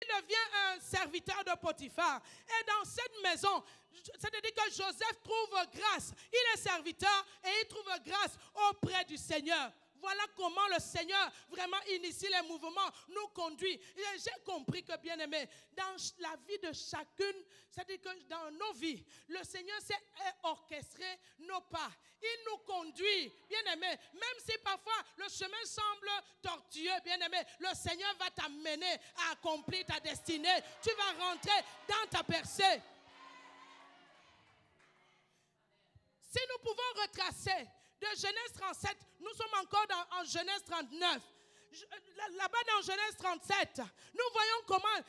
Il devient un serviteur de Potiphar. Et dans cette maison, c'est-à-dire que Joseph trouve grâce. Il est serviteur et il trouve grâce auprès du Seigneur. Voilà comment le Seigneur vraiment initie les mouvements, nous conduit. J'ai compris que, bien aimé, dans la vie de chacune, c'est-à-dire que dans nos vies, le Seigneur sait orchestrer nos pas. Il nous conduit, bien aimé, même si parfois le chemin semble tortueux, bien aimé, le Seigneur va t'amener à accomplir ta destinée. Tu vas rentrer dans ta percée. Si nous pouvons retracer de Genèse 37, nous sommes encore en Genèse 39. Là-bas dans Genèse 37, nous voyons comment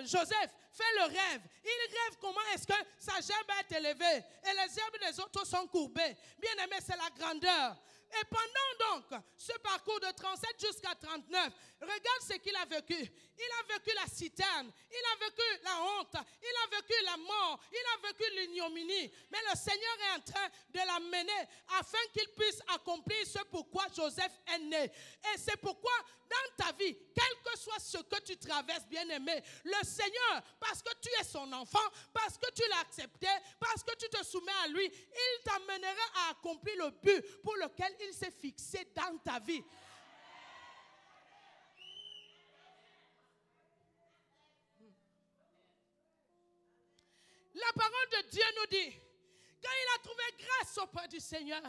Joseph fait le rêve. Il rêve comment est-ce que sa gerbe est élevée et les herbes des autres sont courbées. Bien aimé, c'est la grandeur. Et pendant donc ce parcours de 37 jusqu'à 39, regarde ce qu'il a vécu. Il a vécu la citerne, il a vécu la honte, il a vécu la mort, il a vécu l'ignominie. Mais le Seigneur est en train de l'amener afin qu'il puisse accomplir ce pourquoi Joseph est né. Et c'est pourquoi dans ta vie, quel que soit ce que tu traverses, bien-aimé, le Seigneur, parce que tu es son enfant, parce que tu l'as accepté, parce que tu te soumets à lui, il t'amènera à accomplir le but pour lequel il s'est fixé dans ta vie. La parole de Dieu nous dit, quand il a trouvé grâce auprès du Seigneur,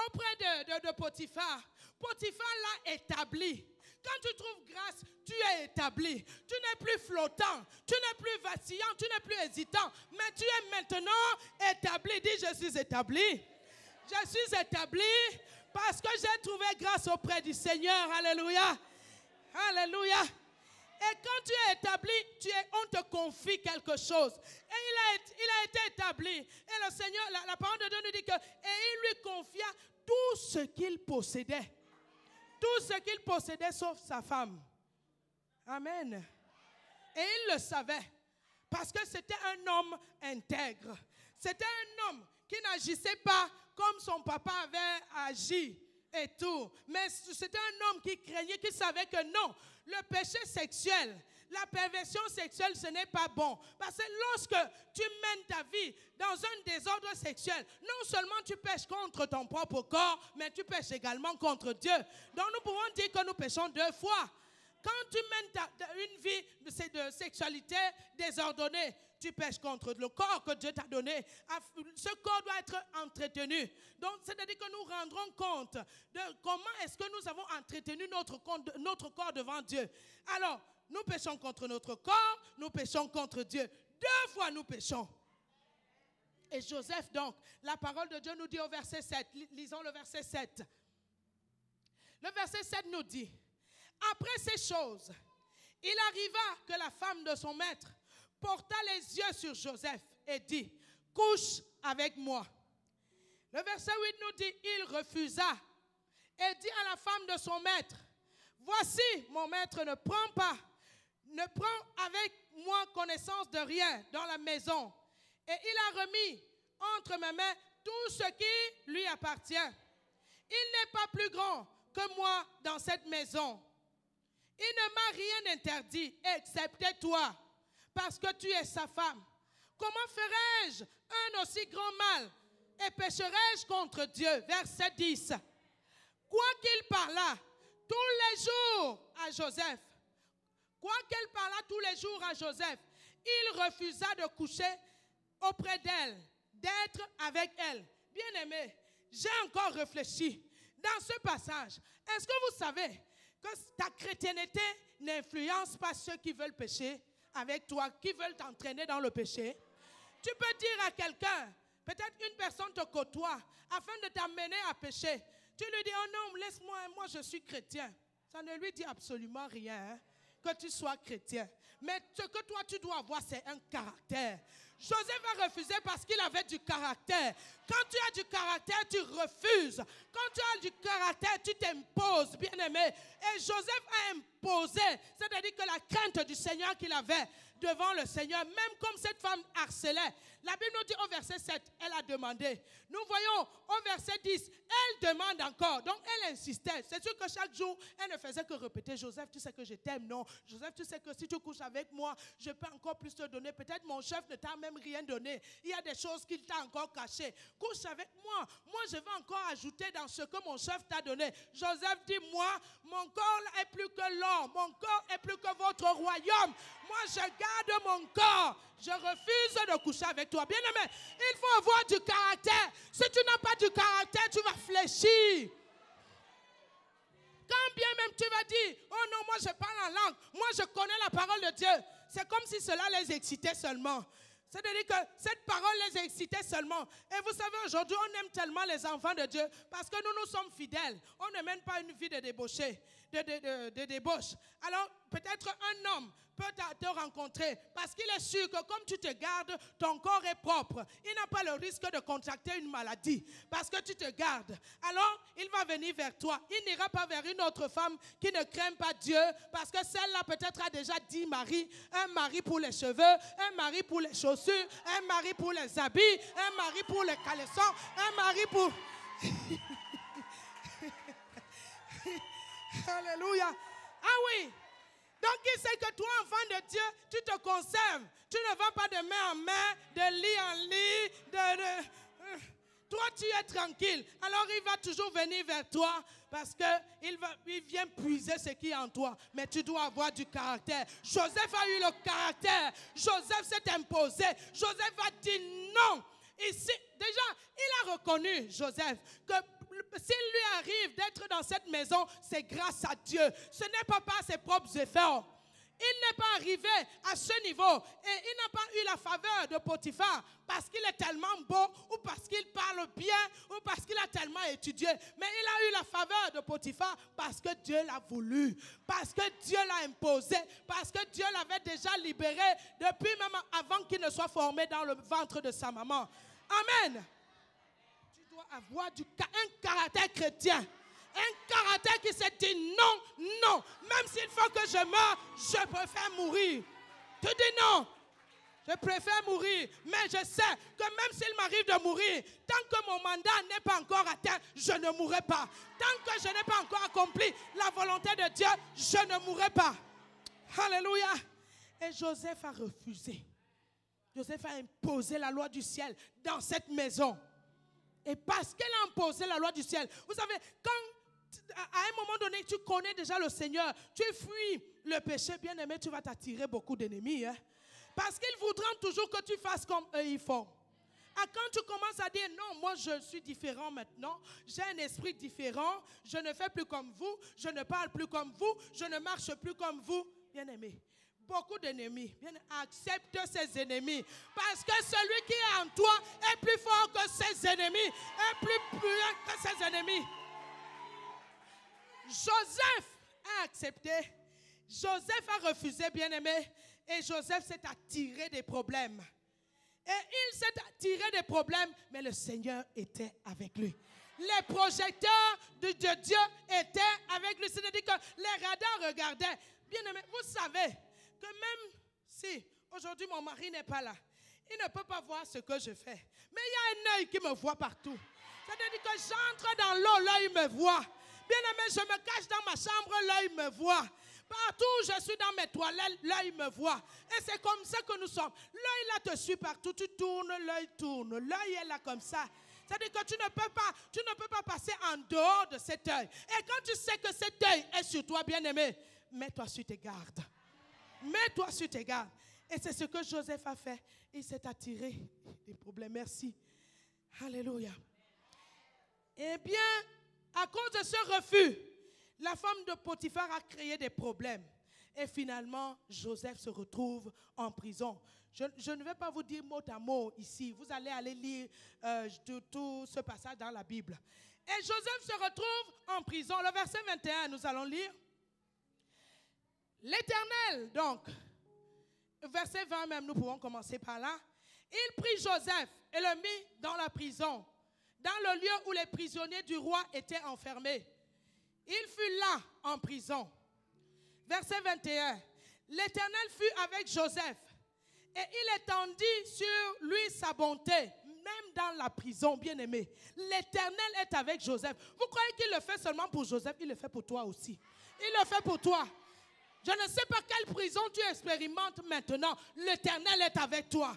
auprès de Potiphar, Potiphar l'a établi. Quand tu trouves grâce, tu es établi. Tu n'es plus flottant, tu n'es plus vacillant, tu n'es plus hésitant, mais tu es maintenant établi. Dis, je suis établi. Je suis établi parce que j'ai trouvé grâce auprès du Seigneur. Alléluia. Alléluia. Et quand tu es établi, on te confie quelque chose. Et il a été établi. Et le Seigneur, la parole de Dieu nous dit que, et il lui confia tout ce qu'il possédait. Tout ce qu'il possédait sauf sa femme. Amen. Et il le savait. Parce que c'était un homme intègre. C'était un homme qui n'agissait pas comme son papa avait agi et tout. Mais c'était un homme qui craignait, qui savait que non, le péché sexuel, la perversion sexuelle, ce n'est pas bon. Parce que lorsque tu mènes ta vie dans un désordre sexuel, non seulement tu pêches contre ton propre corps, mais tu pêches également contre Dieu. Donc nous pouvons dire que nous péchons deux fois. Quand tu mènes une vie de sexualité désordonnée, tu pêches contre le corps que Dieu t'a donné. Ce corps doit être entretenu. Donc, c'est-à-dire que nous rendrons compte de comment est-ce que nous avons entretenu notre corps devant Dieu. Alors, nous péchons contre notre corps, nous péchons contre Dieu. Deux fois nous péchons. Et Joseph, donc, la parole de Dieu nous dit au verset 7, lisons le verset 7. Le verset 7 nous dit, après ces choses, il arriva que la femme de son maître porta les yeux sur Joseph et dit, couche avec moi. Le verset 8 nous dit, il refusa et dit à la femme de son maître, voici, mon maître ne prend avec moi connaissance de rien dans la maison. Et il a remis entre mes mains tout ce qui lui appartient. Il n'est pas plus grand que moi dans cette maison. Il ne m'a rien interdit, excepté toi, parce que tu es sa femme. Comment ferais-je un aussi grand mal et pécherais-je contre Dieu? Verset 10. Quoi qu'il parlât tous les jours à Joseph, il refusa de coucher auprès d'elle, d'être avec elle. Bien-aimé, j'ai encore réfléchi dans ce passage. Est-ce que vous savez que ta chrétienté n'influence pas ceux qui veulent pécher avec toi, qui veulent t'entraîner dans le péché? Tu peux dire à quelqu'un, peut-être une personne te côtoie, afin de t'amener à pécher. Tu lui dis, oh non, laisse-moi, moi je suis chrétien. Ça ne lui dit absolument rien, hein, que tu sois chrétien. Mais ce que toi tu dois avoir, c'est un caractère. Joseph a refusé parce qu'il avait du caractère. Quand tu as du caractère, tu refuses. Quand tu as du caractère, tu t'imposes, bien-aimé. Et Joseph a imposé, c'est-à-dire que la crainte du Seigneur qu'il avait devant le Seigneur, même comme cette femme harcelait. La Bible nous dit au verset 7, elle a demandé. Nous voyons au verset 10, elle demande encore. Donc elle insistait. C'est sûr que chaque jour, elle ne faisait que répéter, Joseph, tu sais que je t'aime, non. Joseph, tu sais que si tu couches avec moi, je peux encore plus te donner. Peut-être mon chef ne t'a même rien donné. Il y a des choses qu'il t'a encore cachées. Couche avec moi. Moi, je vais encore ajouter dans ce que mon chef t'a donné. Joseph dit, moi, mon corps est plus que l'or. Mon corps est plus que votre royaume. Moi, je garde mon corps. Je refuse de coucher avec toi. Bien-aimé, il faut avoir du caractère. Si tu n'as pas du caractère, tu vas fléchir. Quand bien même tu vas dire, oh non, moi je parle en langue. Moi, je connais la parole de Dieu. C'est comme si cela les excitait seulement. C'est-à-dire que cette parole les excitait seulement. Et vous savez, aujourd'hui, on aime tellement les enfants de Dieu parce que nous sommes fidèles. On ne mène pas une vie de débauché, de débauche. Alors, peut-être un homme peut te rencontrer parce qu'il est sûr que comme tu te gardes, ton corps est propre. Il n'a pas le risque de contracter une maladie parce que tu te gardes. Alors, il va venir vers toi. Il n'ira pas vers une autre femme qui ne craint pas Dieu parce que celle-là peut-être a déjà 10 maris. Un mari pour les cheveux, un mari pour les chaussures, un mari pour les habits, un mari pour les caleçons, un mari pour... Alléluia. Ah oui. Donc il sait que toi, enfant de Dieu, tu te conserves. Tu ne vas pas de main en main, de lit en lit. Toi, tu es tranquille. Alors il va toujours venir vers toi parce qu'il vient puiser ce qui est en toi. Mais tu dois avoir du caractère. Joseph a eu le caractère. Joseph s'est imposé. Joseph a dit non. Ici, déjà, il a reconnu, Joseph, que s'il lui arrive d'être dans cette maison, c'est grâce à Dieu. Ce n'est pas par ses propres efforts. Il n'est pas arrivé à ce niveau et il n'a pas eu la faveur de Potiphar parce qu'il est tellement beau ou parce qu'il parle bien ou parce qu'il a tellement étudié. Mais il a eu la faveur de Potiphar parce que Dieu l'a voulu, parce que Dieu l'a imposé, parce que Dieu l'avait déjà libéré depuis même avant qu'il ne soit formé dans le ventre de sa maman. Amen. Tu dois avoir un caractère chrétien. Un caractère qui s'est dit non, non. Même s'il faut que je meure, je préfère mourir. Tu dis non. Je préfère mourir. Mais je sais que même s'il m'arrive de mourir, tant que mon mandat n'est pas encore atteint, je ne mourrai pas. Tant que je n'ai pas encore accompli la volonté de Dieu, je ne mourrai pas. Alléluia. Et Joseph a refusé. Joseph a imposé la loi du ciel dans cette maison. Et parce qu'elle a imposé la loi du ciel, vous savez, quand à un moment donné, tu connais déjà le Seigneur, tu fuis le péché, bien-aimé, tu vas t'attirer beaucoup d'ennemis. Hein? Parce qu'ils voudront toujours que tu fasses comme eux ils font. Et quand tu commences à dire, non, moi je suis différent maintenant, j'ai un esprit différent, je ne fais plus comme vous, je ne parle plus comme vous, je ne marche plus comme vous, bien-aimé. Beaucoup d'ennemis. Bien, accepte ses ennemis. Parce que celui qui est en toi est plus fort que ses ennemis. Est plus puissant que ses ennemis. Joseph a accepté. Joseph a refusé, bien-aimé. Et Joseph s'est attiré des problèmes. Et il s'est attiré des problèmes. Mais le Seigneur était avec lui. Les projecteurs de Dieu étaient avec lui. C'est-à-dire que les radars regardaient. Bien-aimé, vous savez que même si aujourd'hui mon mari n'est pas là, il ne peut pas voir ce que je fais. Mais il y a un œil qui me voit partout. C'est-à-dire que j'entre dans l'eau, l'œil me voit. Bien aimé, je me cache dans ma chambre, l'œil me voit. Partout où je suis dans mes toilettes, l'œil me voit. Et c'est comme ça que nous sommes. L'œil là te suit partout. Tu tournes, l'œil tourne. L'œil est là comme ça. C'est-à-dire que tu ne peux pas passer en dehors de cet œil. Et quand tu sais que cet œil est sur toi, bien aimé, mets-toi sur tes gardes. Mets-toi sur tes gardes. Et c'est ce que Joseph a fait. Il s'est attiré des problèmes. Merci. Alléluia. Eh bien, à cause de ce refus, la femme de Potiphar a créé des problèmes. Et finalement, Joseph se retrouve en prison. Je ne vais pas vous dire mot à mot ici. Vous allez aller lire tout ce passage dans la Bible. Et Joseph se retrouve en prison. Le verset 21, nous allons lire. L'Éternel, donc, verset 20 même, nous pouvons commencer par là. Il prit Joseph et le mit dans la prison, dans le lieu où les prisonniers du roi étaient enfermés. Il fut là en prison. Verset 21. L'Éternel fut avec Joseph Et il étendit sur lui sa bonté, même dans la prison, bien-aimé. L'Éternel est avec Joseph. Vous croyez qu'il le fait seulement pour Joseph? Il le fait pour toi aussi. Il le fait pour toi. Je ne sais pas quelle prison tu expérimentes maintenant. L'Éternel est avec toi.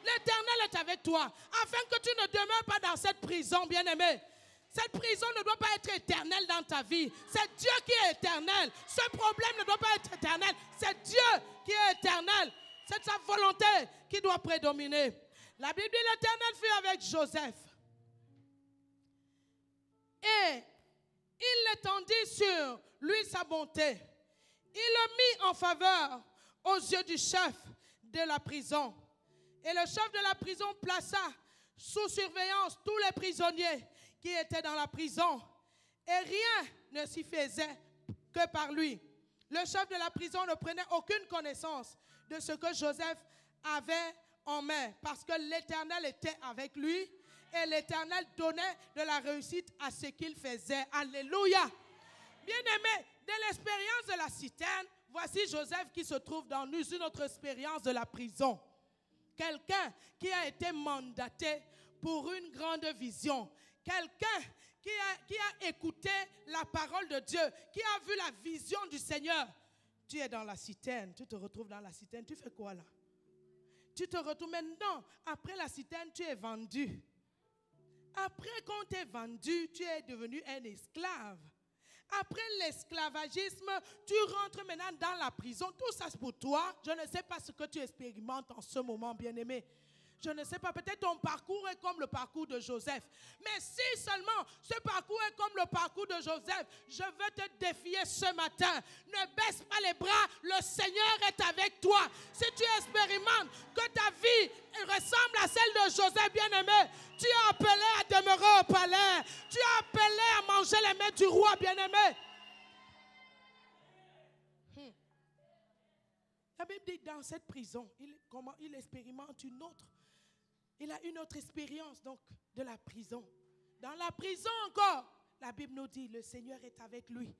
L'Éternel est avec toi. Afin que tu ne demeures pas dans cette prison, bien-aimé. Cette prison ne doit pas être éternelle dans ta vie. C'est Dieu qui est éternel. Ce problème ne doit pas être éternel. C'est Dieu qui est éternel. C'est sa volonté qui doit prédominer. La Bible dit l'Éternel fut avec Joseph. Et il l'étendit sur lui sa bonté. Il le mit en faveur aux yeux du chef de la prison. Et le chef de la prison plaça sous surveillance tous les prisonniers qui étaient dans la prison. Et rien ne s'y faisait que par lui. Le chef de la prison ne prenait aucune connaissance de ce que Joseph avait en main, parce que l'Éternel était avec lui et l'Éternel donnait de la réussite à ce qu'il faisait. Alléluia. Bien-aimé, de l'expérience de la citerne, voici Joseph qui se trouve dans une autre expérience de la prison. Quelqu'un qui a été mandaté pour une grande vision. Quelqu'un qui a écouté la parole de Dieu, qui a vu la vision du Seigneur. Tu es dans la citerne, tu te retrouves dans la citerne, tu fais quoi là? Tu te retrouves maintenant, après la citerne, tu es vendu. Après qu'on t'ait vendu, tu es devenu un esclave. Après l'esclavagisme, tu rentres maintenant dans la prison. Tout ça c'est pour toi. Je ne sais pas ce que tu expérimentes en ce moment, bien-aimé. Je ne sais pas, peut-être ton parcours est comme le parcours de Joseph. Mais si seulement ce parcours est comme le parcours de Joseph, je veux te défier ce matin. Ne baisse pas les bras, le Seigneur est avec toi. Si tu expérimentes que ta vie ressemble à celle de Joseph, bien-aimé, tu es appelé à demeurer au palais. Tu es appelé à manger les mets du roi, bien-aimé. La Bible dit dans cette prison, il expérimente une autre. Il a une autre expérience donc de la prison. Dans la prison encore, la Bible nous dit le Seigneur est avec lui.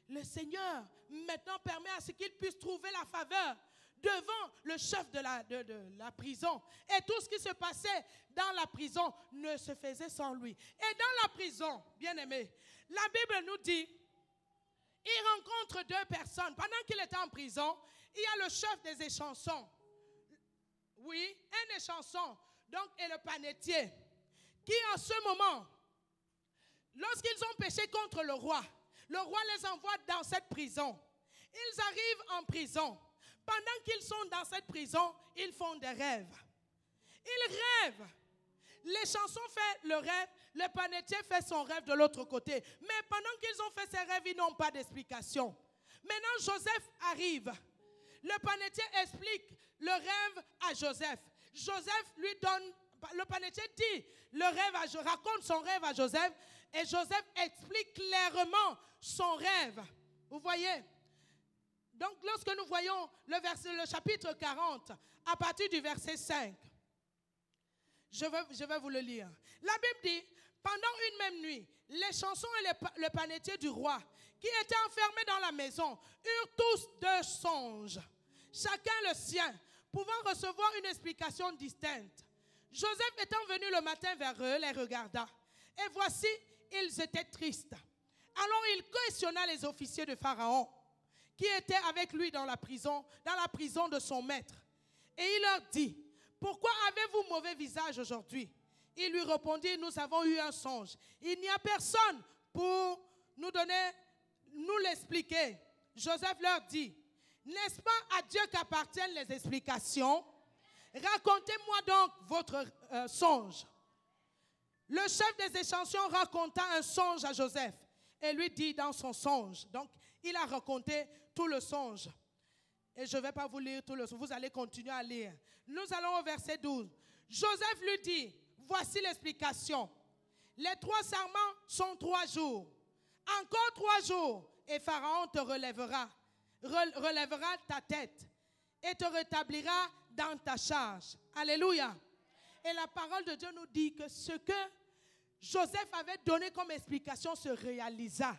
Le Seigneur maintenant permet à ce qu'il puisse trouver la faveur devant le chef de la prison. Et tout ce qui se passait dans la prison ne se faisait sans lui. Et dans la prison, bien aimé, la Bible nous dit, il rencontre deux personnes. Pendant qu'il était en prison, il y a le chef des échansons. Oui, un échanson. Donc, et le panetier, qui en ce moment, lorsqu'ils ont péché contre le roi les envoie dans cette prison. Ils arrivent en prison. Pendant qu'ils sont dans cette prison, ils font des rêves. Ils rêvent. L'échanson fait le rêve, le panetier fait son rêve de l'autre côté. Mais pendant qu'ils ont fait ces rêves, ils n'ont pas d'explication. Maintenant, Joseph arrive. Le panetier explique le rêve à Joseph. Joseph lui donne, le panetier dit, raconte son rêve à Joseph et Joseph explique clairement son rêve. Vous voyez? Donc lorsque nous voyons le chapitre 40, à partir du verset 5, je vais vous le lire. La Bible dit, pendant une même nuit, l'échanson et le panetier du roi, qui étaient enfermés dans la maison, eurent tous deux songes, chacun le sien, pouvant recevoir une explication distincte. Joseph étant venu le matin vers eux, les regarda. Et voici, ils étaient tristes. Alors il questionna les officiers de Pharaon, qui étaient avec lui dans la prison de son maître. Et il leur dit, pourquoi avez-vous mauvais visage aujourd'hui? Ils lui répondirent, nous avons eu un songe. Il n'y a personne pour nous l'expliquer. Joseph leur dit, n'est-ce pas à Dieu qu'appartiennent les explications? Racontez-moi donc votre songe. Le chef des échansons raconta un songe à Joseph et lui dit dans son songe. Donc, il a raconté tout le songe. Et je ne vais pas vous lire tout le songe, vous allez continuer à lire. Nous allons au verset 12. Joseph lui dit, voici l'explication. Les 3 serments sont 3 jours. Encore 3 jours et Pharaon te relèvera ta tête et te rétablira dans ta charge. Alléluia. Et la parole de Dieu nous dit que ce que Joseph avait donné comme explication se réalisa.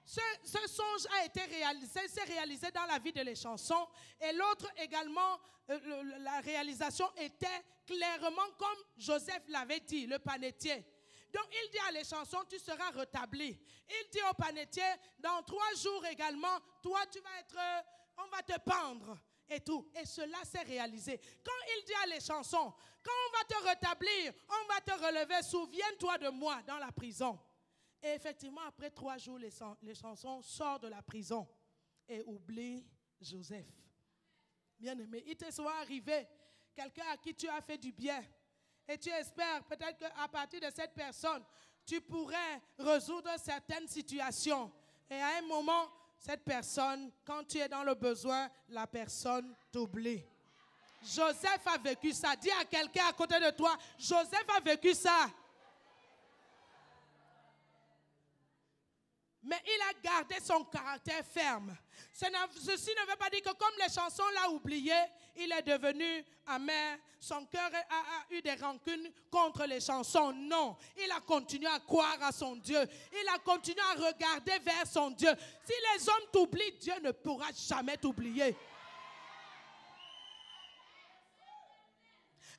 ce songe a été réalisé, s'est réalisé dans la vie de les chansons. Et l'autre également, la réalisation était clairement comme Joseph l'avait dit, le panetier. Donc il dit à les chansons, tu seras rétabli. Il dit au panetier, dans 3 jours également, toi tu vas être, on va te pendre et tout. Et cela s'est réalisé. Quand il dit à les chansons, quand on va te rétablir, on va te relever, souviens-toi de moi dans la prison. Et effectivement, après 3 jours, les chansons sortent de la prison et oublient Joseph. Bien-aimé, il te soit arrivé quelqu'un à qui tu as fait du bien. Et tu espères peut-être qu'à partir de cette personne, tu pourrais résoudre certaines situations. Et à un moment, cette personne, quand tu es dans le besoin, la personne t'oublie. Joseph a vécu ça. Dis à quelqu'un à côté de toi, Joseph a vécu ça. Mais il a gardé son caractère ferme. Ceci ne veut pas dire que comme les chansons l'ont oublié, il est devenu amer. Son cœur a eu des rancunes contre les chansons. Non, il a continué à croire à son Dieu. Il a continué à regarder vers son Dieu. Si les hommes t'oublient, Dieu ne pourra jamais t'oublier.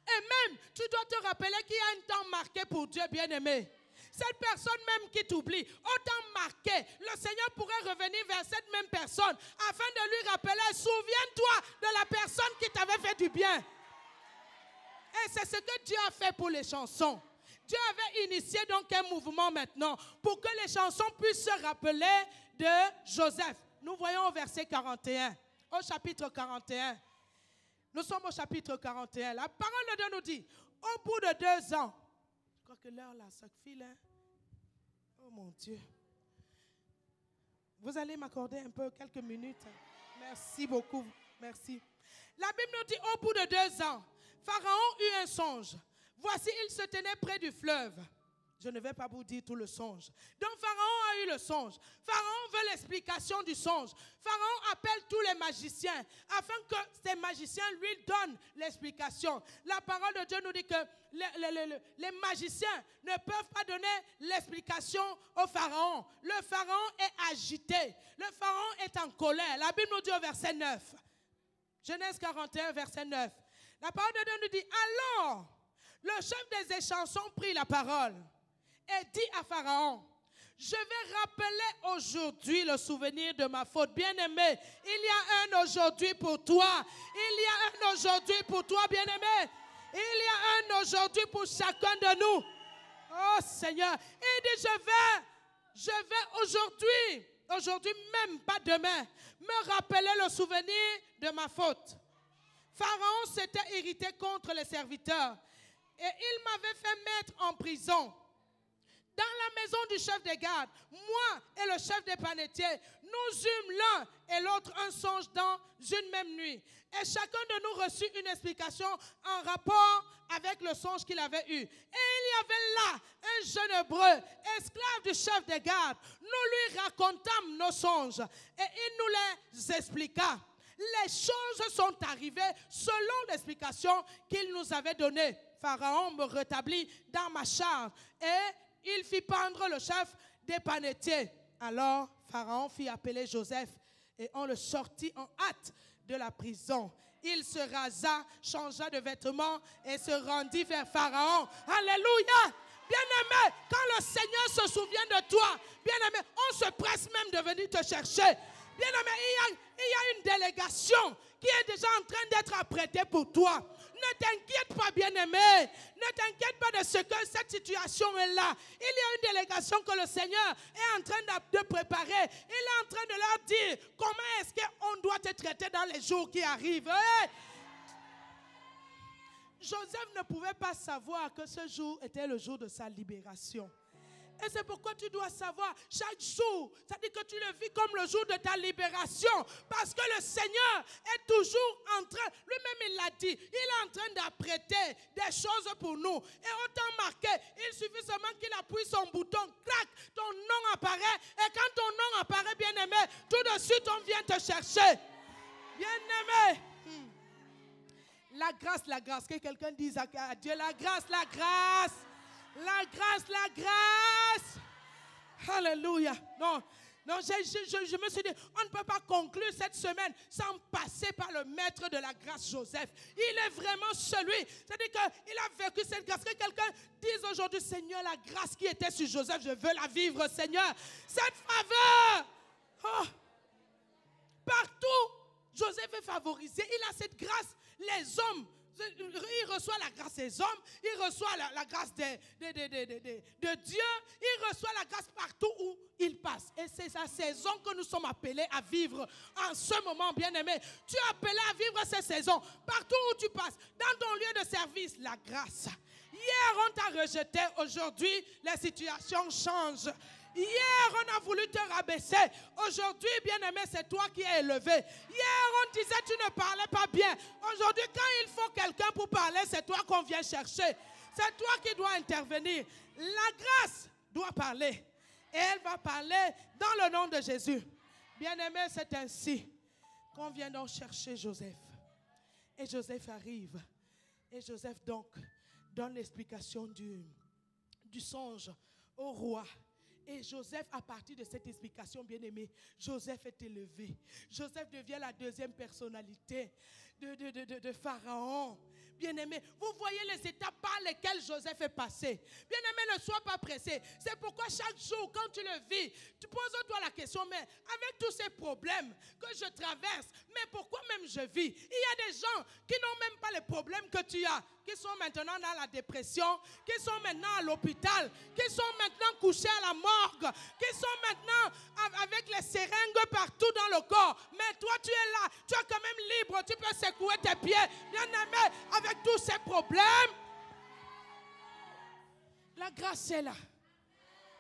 Et même, tu dois te rappeler qu'il y a un temps marqué pour Dieu, bien-aimé. Cette personne même qui t'oublie, autant marqué, le Seigneur pourrait revenir vers cette même personne afin de lui rappeler, souviens-toi de la personne qui t'avait fait du bien. Et c'est ce que Dieu a fait pour les chansons. Dieu avait initié donc un mouvement maintenant pour que les chansons puissent se rappeler de Joseph. Nous voyons au verset 41, au chapitre 41. Nous sommes au chapitre 41. La parole de Dieu nous dit, au bout de 2 ans, je crois que l'heure là, ça file. Hein? Oh mon Dieu. Vous allez m'accorder un peu, quelques minutes. Merci beaucoup. Merci. La Bible nous dit, au bout de 2 ans, Pharaon eut un songe. Voici, il se tenait près du fleuve. Je ne vais pas vous dire tout le songe. Donc Pharaon a eu le songe. Pharaon veut l'explication du songe. Pharaon appelle tous les magiciens afin que ces magiciens lui donnent l'explication. La parole de Dieu nous dit que les magiciens ne peuvent pas donner l'explication au Pharaon. Le Pharaon est agité. Le Pharaon est en colère. La Bible nous dit au verset 9. Genèse 41, verset 9. La parole de Dieu nous dit, alors, le chef des échansons prit la parole et dit à Pharaon, je vais rappeler aujourd'hui le souvenir de ma faute. Bien-aimé, il y a un aujourd'hui pour toi. Il y a un aujourd'hui pour toi, bien-aimé. Il y a un aujourd'hui pour chacun de nous. Oh Seigneur, il dit, je vais aujourd'hui même, pas demain, me rappeler le souvenir de ma faute. Pharaon s'était irrité contre les serviteurs et il m'avait fait mettre en prison. Dans la maison du chef des gardes, moi et le chef des panetiers, nous eûmes l'un et l'autre un songe dans une même nuit. Et chacun de nous reçut une explication en rapport avec le songe qu'il avait eu. Et il y avait là un jeune hébreu, esclave du chef des gardes. Nous lui racontâmes nos songes et il nous les expliqua. Les choses sont arrivées selon l'explication qu'il nous avait donnée. Pharaon me rétablit dans ma charge et il fit pendre le chef des panetiers. Alors Pharaon fit appeler Joseph et on le sortit en hâte de la prison. Il se rasa, changea de vêtements et se rendit vers Pharaon. Alléluia! Bien-aimé, quand le Seigneur se souvient de toi, bien-aimé, on se presse même de venir te chercher. Bien-aimé, il y a une délégation qui est déjà en train d'être apprêtée pour toi. Ne t'inquiète pas, bien-aimé. Ne t'inquiète pas de ce que cette situation est là. Il y a une délégation que le Seigneur est en train de préparer. Il est en train de leur dire comment est-ce qu'on doit te traiter dans les jours qui arrivent. Hey! Joseph ne pouvait pas savoir que ce jour était le jour de sa libération. Et c'est pourquoi tu dois savoir chaque jour, c'est-à-dire que tu le vis comme le jour de ta libération. Parce que le Seigneur est toujours en train, lui-même il l'a dit, il est en train d'apprêter des choses pour nous. Et autant marqué, il suffit seulement qu'il appuie son bouton, clac, ton nom apparaît. Et quand ton nom apparaît, bien-aimé, tout de suite on vient te chercher. Bien-aimé. La grâce, que quelqu'un dise à Dieu, la grâce. La grâce. Alléluia. Non, Donc je me suis dit, on ne peut pas conclure cette semaine sans passer par le maître de la grâce, Joseph. Il est vraiment celui. C'est-à-dire qu'il a vécu cette grâce. Que quelqu'un dise aujourd'hui, Seigneur, la grâce qui était sur Joseph, je veux la vivre, Seigneur. Cette faveur. Oh. Partout, Joseph est favorisé. Il a cette grâce. Les hommes, il reçoit la grâce des hommes, il reçoit la grâce de Dieu, il reçoit la grâce partout où il passe. Et c'est sa saison que nous sommes appelés à vivre en ce moment, bien-aimé. Tu es appelé à vivre ces saisons. Partout où tu passes, dans ton lieu de service, la grâce. Hier, on t'a rejeté. Aujourd'hui, la situation change. Hier, on a voulu te rabaisser. Aujourd'hui, bien-aimé, c'est toi qui es élevé. Hier, on disait tu ne parlais pas bien. Aujourd'hui, quand il faut quelqu'un pour parler, c'est toi qu'on vient chercher. C'est toi qui dois intervenir. La grâce doit parler. Et elle va parler dans le nom de Jésus. Bien-aimé, c'est ainsi qu'on vient donc chercher Joseph. Et Joseph arrive. Et Joseph donc donne l'explication du songe au roi. Et Joseph, à partir de cette explication, bien-aimé, Joseph est élevé. Joseph devient la deuxième personnalité de Pharaon. Bien-aimé, vous voyez les étapes par lesquelles Joseph est passé. Bien-aimé, ne sois pas pressé. C'est pourquoi chaque jour, quand tu le vis, tu poses-toi la question, mais avec tous ces problèmes que je traverse, mais pourquoi même je vis? Il y a des gens qui n'ont même pas les problèmes que tu as, qui sont maintenant dans la dépression, qui sont maintenant à l'hôpital, qui sont maintenant couchés à la morgue, qui sont maintenant avec les seringues partout dans le corps. Mais toi, tu es là, tu es quand même libre, tu peux secouer tes pieds. Bien-aimé, avec tous ces problèmes, la grâce est là.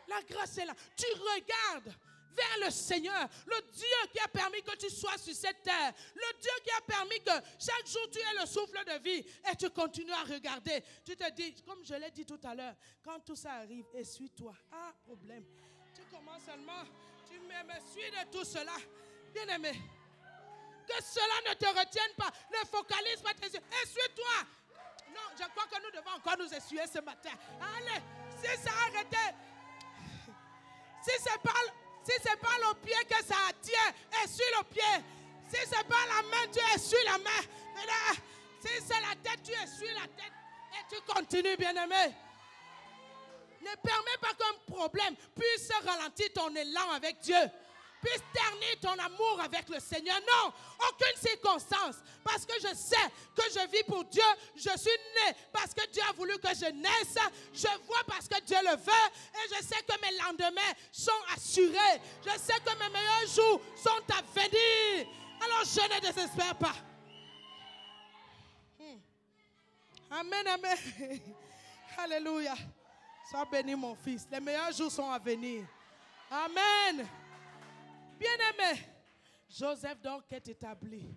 La grâce est là. Tu regardes vers le Seigneur, le Dieu qui a permis que tu sois sur cette terre, le Dieu qui a permis que chaque jour tu aies le souffle de vie et tu continues à regarder. Tu te dis, comme je l'ai dit tout à l'heure, quand tout ça arrive, essuie-toi. Ah, problème. Tu commences seulement, tu me suis de tout cela. Bien-aimé, que cela ne te retienne pas, ne focalise pas tes yeux. Essuie-toi. Non, je crois que nous devons encore nous essuyer ce matin. Allez, si ça a arrêté, si c'est pas le pied que ça tient, essuie le pied. Si c'est pas la main, tu essuies la main. Et là, si c'est la tête, tu essuies la tête. Et tu continues, bien-aimé. Ne permets pas qu'un problème puisse ralentir ton élan avec Dieu. Puisse ternir ton amour avec le Seigneur. Non, aucune circonstance. Parce que je sais que je vis pour Dieu. Je suis né parce que Dieu a voulu que je naisse. Je vois parce que Dieu le veut. Et je sais que mes lendemains sont assurés. Je sais que mes meilleurs jours sont à venir. Alors je ne désespère pas. Amen, amen. Alléluia. Sois béni, mon fils. Les meilleurs jours sont à venir. Amen. Bien-aimé, Joseph donc est établi.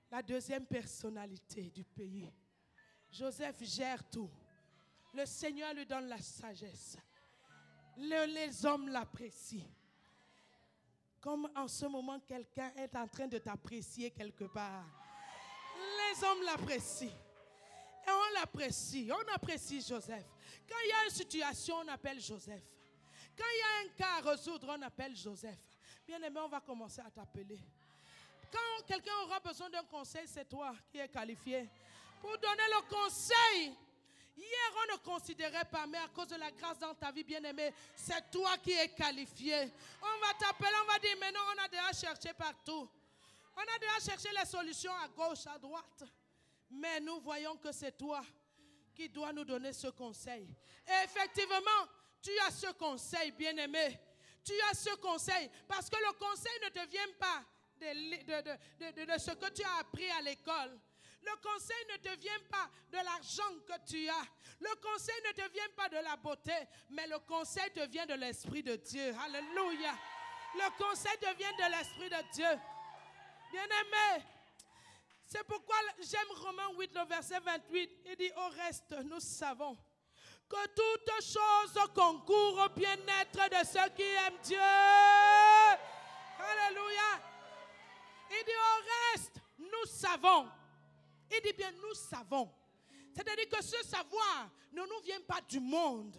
La deuxième personnalité du pays. Joseph gère tout. Le Seigneur lui donne la sagesse. Les hommes l'apprécient. Comme en ce moment, quelqu'un est en train de t'apprécier quelque part. Les hommes l'apprécient. Et on l'apprécie. On apprécie Joseph. Quand il y a une situation, on appelle Joseph. Quand il y a un cas à résoudre, on appelle Joseph. Bien-aimé, on va commencer à t'appeler. Quand quelqu'un aura besoin d'un conseil, c'est toi qui es qualifié. Pour donner le conseil. Hier, on ne considérait pas, mais à cause de la grâce dans ta vie, bien-aimé, c'est toi qui es qualifié. On va t'appeler, on va dire, mais non, on a déjà cherché partout. On a déjà cherché les solutions à gauche, à droite. Mais nous voyons que c'est toi qui dois nous donner ce conseil. Et effectivement, tu as ce conseil, bien-aimé. Tu as ce conseil parce que le conseil ne te vient pas de ce que tu as appris à l'école. Le conseil ne te vient pas de l'argent que tu as. Le conseil ne te vient pas de la beauté, mais le conseil te vient de l'Esprit de Dieu. Alléluia. Le conseil te vient de l'Esprit de Dieu. Bien-aimé, c'est pourquoi j'aime Romains 8, le verset 28. Il dit, au reste, nous savons que toutes choses concourent au bien-être de ceux qui aiment Dieu. Alléluia. Il dit au reste, nous savons. Il dit bien, nous savons. C'est-à-dire que ce savoir ne nous vient pas du monde.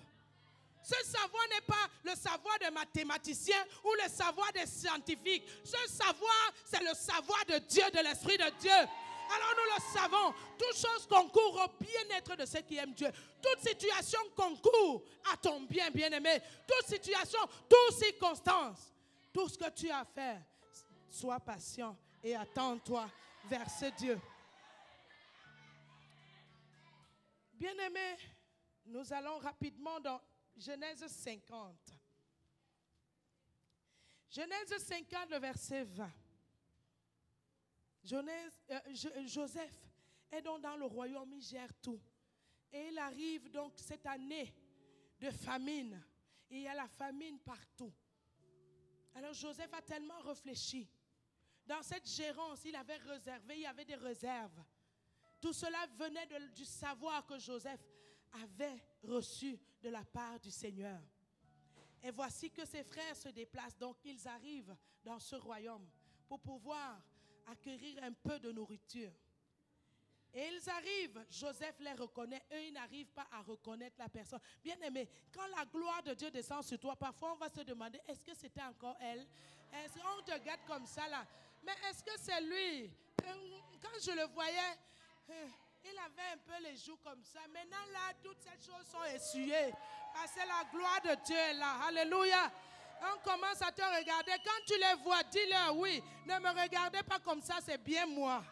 Ce savoir n'est pas le savoir des mathématiciens ou le savoir des scientifiques. Ce savoir, c'est le savoir de Dieu, de l'Esprit de Dieu. Alors nous le savons, toute chose concourt au bien-être de ceux qui aiment Dieu. Toute situation concourt à ton bien, bien-aimé. Toute situation, toute circonstance. Tout ce que tu as à faire, sois patient et attends-toi vers ce Dieu. Bien-aimé, nous allons rapidement dans Genèse 50. Genèse 50, le verset 20. Joseph est donc dans le royaume, il gère tout. Et il arrive donc cette année de famine. Et il y a la famine partout. Alors Joseph a tellement réfléchi. Dans cette gérance, il avait réservé, il y avait des réserves. Tout cela venait du savoir que Joseph avait reçu de la part du Seigneur. Et voici que ses frères se déplacent. Donc ils arrivent dans ce royaume pour pouvoir acquérir un peu de nourriture. Et ils arrivent, Joseph les reconnaît, eux ils n'arrivent pas à reconnaître la personne. Bien aimé, quand la gloire de Dieu descend sur toi, parfois on va se demander, est-ce que c'était encore elle? Est-ce qu'on te regarde comme ça là? Mais est-ce que c'est lui? Quand je le voyais, il avait un peu les joues comme ça. Maintenant là, toutes ces choses sont essuyées. Parce que la gloire de Dieu est là. Alléluia. On commence à te regarder. Quand tu les vois, dis-leur oui. Ne me regardez pas comme ça, c'est bien moi.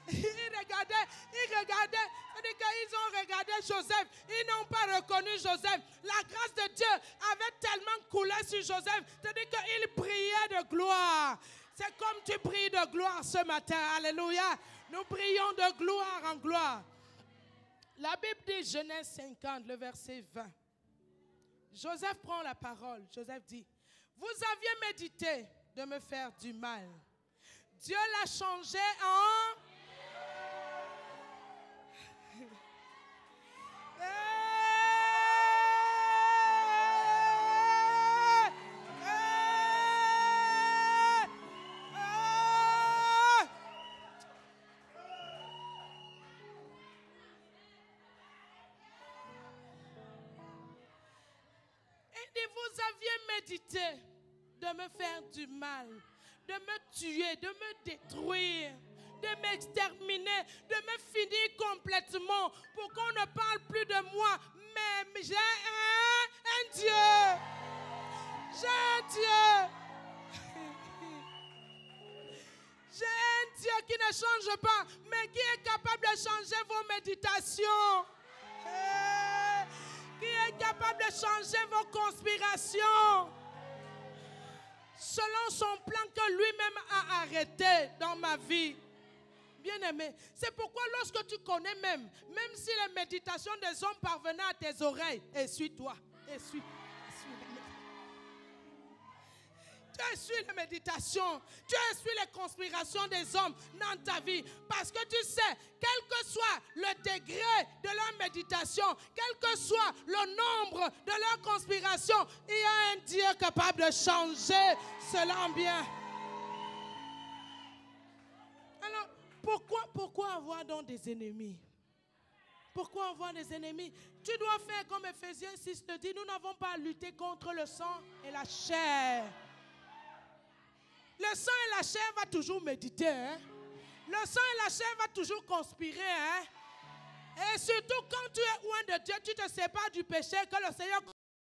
Ils regardaient. C'est-à-dire qu'ils ont regardé Joseph. Ils n'ont pas reconnu Joseph. La grâce de Dieu avait tellement coulé sur Joseph. C'est-à-dire qu'il priait de gloire. C'est comme tu pries de gloire ce matin. Alléluia. Nous prions de gloire en gloire. La Bible dit, Genèse 50, le verset 20. Joseph prend la parole. Joseph dit, vous aviez médité de me faire du mal. Dieu l'a changé en... Et vous aviez médité de me faire du mal, de me tuer, de me détruire, de m'exterminer, de me finir complètement pour qu'on ne parle plus de moi. Mais j'ai un Dieu. J'ai un Dieu. J'ai un Dieu qui ne change pas, mais qui est capable de changer vos méditations. Qui est capable de changer vos conspirations. Selon son plan que lui-même a arrêté dans ma vie. Bien-aimé, c'est pourquoi lorsque tu connais même si les méditations des hommes parvenaient à tes oreilles, essuie-toi, essuie. Tu essuies les méditations, tu essuies les conspirations des hommes dans ta vie. Parce que tu sais, quel que soit le degré de leur méditation, quel que soit le nombre de leurs conspirations, il y a un Dieu capable de changer cela en bien. Alors, pourquoi avoir donc des ennemis? Pourquoi avoir des ennemis? Tu dois faire comme Ephésiens 6 te dit, nous n'avons pas à lutter contre le sang et la chair. Le sang et la chair va toujours méditer. Hein? Le sang et la chair va toujours conspirer. Hein? Et surtout quand tu es loin de Dieu, tu te sépares du péché que le Seigneur